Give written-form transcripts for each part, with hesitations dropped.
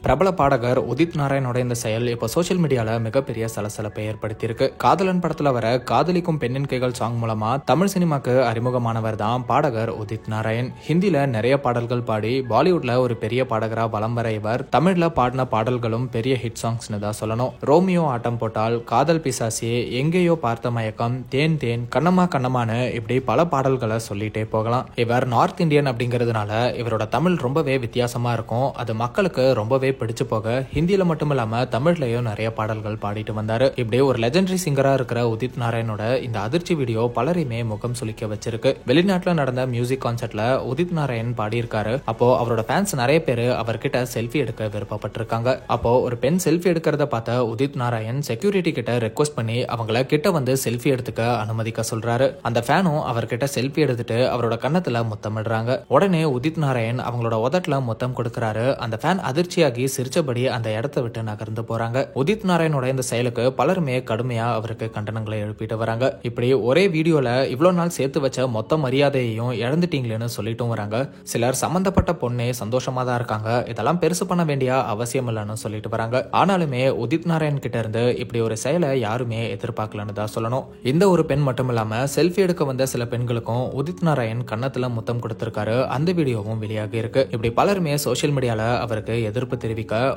பிரபல பாடகர் உதித் நாராயணோட இந்த செயல் இப்போ சோசியல் மீடியால மிகப்பெரிய சலசலப்பை ஏற்படுத்தியிருக்கு. காதலன் படத்துல வர காதலிக்கும் பெண்ணின் கைகள் சாங் மூலமா தமிழ் சினிமாக்கு அறிமுகமானவர் தான் பாடகர் உதித் நாராயண். ஹிந்தில நிறைய பாடல்கள் பாடி பாலிவுட்ல ஒரு பெரிய பாடகரா வலம் வர இவர் தமிழ்ல பாடின பாடல்களும் பெரிய ஹிட் சாங்ஸ்னு தான் சொல்லணும். ரோமியோ ஆட்டம் போட்டால், காதல் பிசாசி, எங்கேயோ பார்த்த மயக்கம், தேன் தேன், கண்ணம்மா கண்ணம்மான்னு இப்படி பல பாடல்களை சொல்லிட்டே போகலாம். இவர் நார்த் இந்தியன் அப்படிங்கிறதுனால இவரோட தமிழ் ரொம்பவே வித்தியாசமா இருக்கும். அது மக்களுக்கு ரொம்பவே பிடிச்சு போக ஹிந்தியில மட்டும் இல்லாம தமிழ்லயும் நிறைய பாடல்கள் பாடிட்டு வந்தாரு. இப்படி ஒரு லெஜெண்டரி சிங்கரா இருக்கிற உதித் நாராயணோட இந்த அதிர்ச்சி வீடியோ பலரையுமே முகம் சுளிக்க வச்சிருக்கு. வெளிநாட்டுல நடந்த மியூசிக் கான்சர்ட்ல உதித் நாராயண் பாடியிருக்காரு. அப்போ அவரோட ஃபேன்ஸ் நிறைய பேர் அவர்கிட்ட செல்ஃபி எடுக்க விருப்பப்பட்டிருக்காங்க. அப்போ ஒரு பெண் செல்ஃபி எடுக்கிறத பார்த்த உதித் நாராயண் செக்யூரிட்டி கிட்ட ரெக்வஸ்ட் பண்ணி அவங்கள கிட்ட வந்து செல்ஃபி எடுத்துக்க அனுமதிக்க சொல்றாரு. அந்த ஃபேனும் அவர்கிட்ட செல்ஃபி எடுத்துட்டு அவரோட கன்னத்துல முத்தமிடுறாங்க. உடனே உதித் நாராயண் அவங்களோட உதட்டுல முத்தம் கொடுக்கிறாரு. அந்த ஃபேன் அதிர்ச்சியாகி சிரிச்சபடி அந்த இடத்தை விட்டு நகர்ந்து போறாங்க. உதித் நாராயணோட இந்த செயலுக்கு பலருமே கடுமையா அவருக்கு கண்டனங்களை எழுப்பிட்டு வராங்க. இப்படி ஒரே வீடியோல இவ்வளவு நாள் சேர்த்து வச்ச மொத்த மரியாதையையும் இழந்துட்டீங்களேன்னு சொல்லிட்டும் வராங்க. சிலர் சம்பந்தப்பட்ட பொண்ணே சந்தோஷமா தான் இருக்காங்க, இதெல்லாம் பெருசு பண்ண வேண்டிய அவசியம் இல்லைன்னு சொல்லிட்டு வராங்க. ஆனாலுமே உதித் நாராயண் கிட்ட இருந்து இப்படி ஒரு செயலை யாருமே எதிர்பார்க்கலன்னு தான் சொல்லணும். இந்த ஒரு பெண் மட்டும் இல்லாம செல்ஃபி எடுக்க வந்த சில பெண்களுக்கும் உதித் நாராயண் கன்னத்துல முத்தம் கொடுத்திருக்காரு. அந்த வீடியோவும் வெளியாகி இருக்கு. இப்படி பலருமே சோசியல் மீடியால அவருக்கு எதிர்ப்பு தெரிவிக்க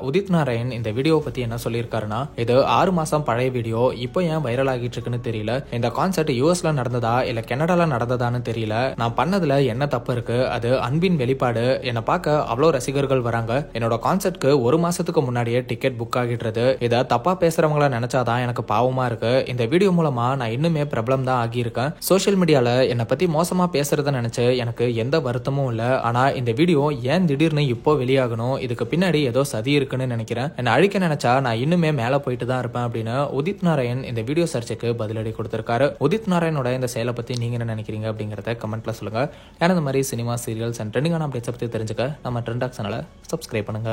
உதித் நாராயண் இந்த வீடியோ பத்தி என்ன சொல்லியிருக்காருன்னா, இது 6 மாசம் பழைய வீடியோ, இப்போ ஏன் வைரல் ஆகிட்டு இருக்குன்னு தெரியல. இந்த கான்சர்ட் யூஎஸ்ல நடந்ததா இல்ல கனடால நடந்ததான்னு தெரியல. நான் பண்ணதுல என்ன தப்பு இருக்கு? அது அன்பின் வெளிப்பாடு. என்னை பார்க்க அவ்வளோ ரசிகர்கள் வராங்க. என்னோட கான்சர்ட்க்கு 1 மாசத்துக்கு முன்னாடியே டிக்கெட் புக் ஆகிடுறது. இதை தப்பா பேசுறவங்கள நினைச்சாதான் எனக்கு பாவமா இருக்கு. இந்த வீடியோ மூலமா நான் இன்னுமே பிரபலம் தான் ஆகியிருக்கேன். சோசியல் மீடியால என்னை பத்தி மோசமா பேசுறத நினைச்சு எனக்கு எந்த வருத்தமும் இல்ல. ஆனா இந்த வீடியோ ஏன் திடீர்னு இப்போ வெளியாகணும்? இதுக்கு பின்னாடி ஏதோ சதி இருக்குன்னு நினைக்கிறேன். என்ன அழிக்க நினைச்சா நான் இன்னுமே மேல போயிட்டு தான் இருப்பேன் அப்படின்னு உதித் நாராயண் இந்த வீடியோ சர்ச்சைக்கு பதிலடி கொடுத்திருக்காரு. உதித் நாராயணோட இந்த செயலை பத்தி நீங்க என்ன நினைக்கிறீங்க அப்படிங்கறத கமெண்ட்ல சொல்லுங்க. ஏன்னா இந்த மாதிரி சினிமா, சீரியல்ஸ் அண்ட் ட்ரெண்டிங்கான அப்டேட்ஸ் பத்தி தெரிஞ்சுக்க நம்ம ட்ரெண்டாக் சேனலை சப்ஸ்கிரைப் பண்ணுங்க.